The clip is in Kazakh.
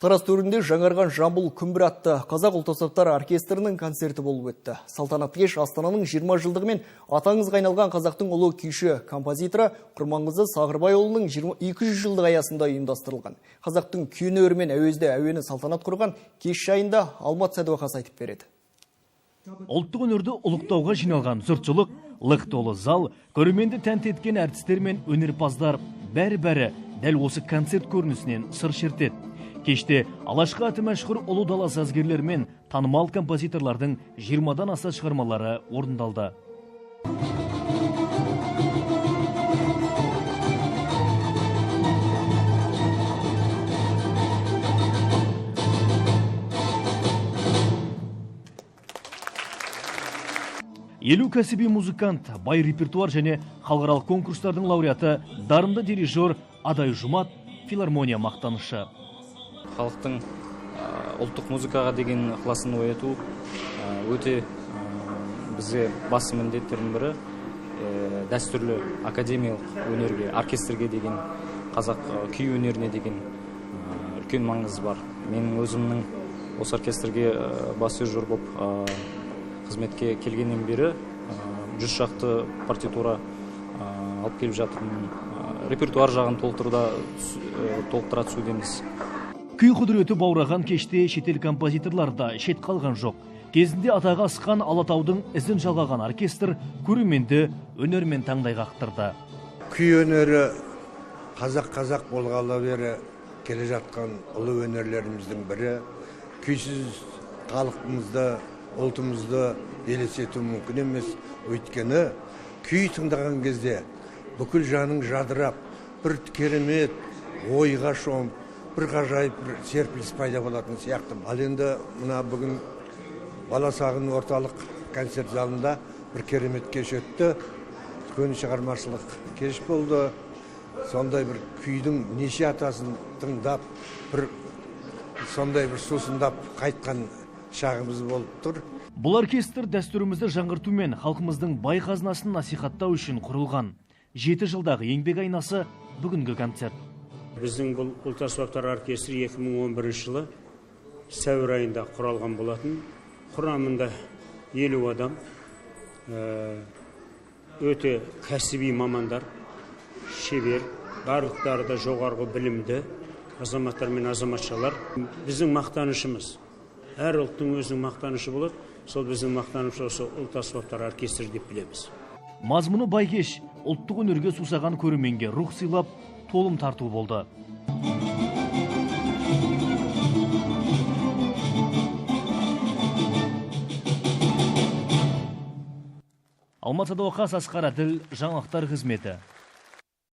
Тараз төрінде жаңарған Жамбыл күмбір атты қазақ ұлт аспаптар оркестрінің концерті болып өтті. Салтанатты кеш Астананың 20 жылдығымен атаңызға айналған қазақтың ұлы күйші композиторы Құрманғазы Сағырбайұлының 200 жылдық аясында ұйымдастырылған. Қазақтың күй өнері мен әуезді әуені салтанат құрған кеш жайында Алмат Сәдуақас айтып береді. Ұлттық өнерді ұлықтауға жиналған жұртшылық, лық толы зал, көрерменді тәнті еткен әртістер мен өнерпаздар бәрі-бәрі дәл осы концерт көрінісінен сыр шертеді. Кеште алашқа аты мәшһүр ұлы дала сазгерлер мен танымал композиторлардың 20-дан аса шығармалары орындалды. Елу кәсіби музыкант, бай репертуар және халықаралық конкурстардың лауреаты дарынды дирижер Адай Жұмат филармония мақтанышы. Халықтың ұлттық музыкаға деген ықыласын ояту өте бізге басты міндеттердің бірі. Дәстүрлі академиялық өнерге, оркестрге деген, қазақ күй өнеріне деген үлкен маңызы бар. Менің өзімнің осы оркестрге бас режиссер болып қызметке келгеннен бері 100 шақты партитура алып келіп жатырмын. Репертуар жағын толықтыра түсудеміз. Күй құдіреті баураған кеште шетел композиторлар да шет қалған жоқ. Кезінде атағы асқан Алатаудың ізін жалғаған оркестр көрерменді өнермен таңдай қақтырды. Күй өнері қазақ болғалы бері келе жатқан ұлы өнерлеріміздің бірі. Күйсіз халқымызды, ұлтымызды елестету мүмкін емес. Өйткені күй тыңдаған кезде бүкіл жаның жадырап, бір керемет ойға шомып, бір ғажайып бір серпіліс пайда болатын сияқты. Ал енді мына бүгін Баласағын орталық концерт залында бір керемет кеш өтті. Үлкен шығармашылық кеш болды. Сондай бір күйдің неше атасын тыңдап, сондай бір сусындап қайтқан шағымыз болып тұр. Бұл оркестр дәстүрімізді жаңғыртумен халқымыздың бай қазынасын насихаттау үшін құрылған. 7 жылдағы еңбек айнасы бүгінгі концерт. Біздің бұл ұлт аспаптар оркестрі 2011 жылы сәуір айында құралған болатын. Құрамында 50 адам, өте кәсіби мамандар, шебер, барлықтары да жоғарғы білімді азаматтар мен азаматшалар. Біздің мақтанышымыз, әр ұлттың өзінің мақтанышы болады, сол біздің мақтанышымыз осы ұлт аспаптар оркестрі деп білеміз. Мазмұны бай кеш, ұлттық өнерге сусаған көрерменге рух сыйлап, толым тарту болды. Алмат Сәдуақас, Асқар Әділ, жаңалықтар қызметі.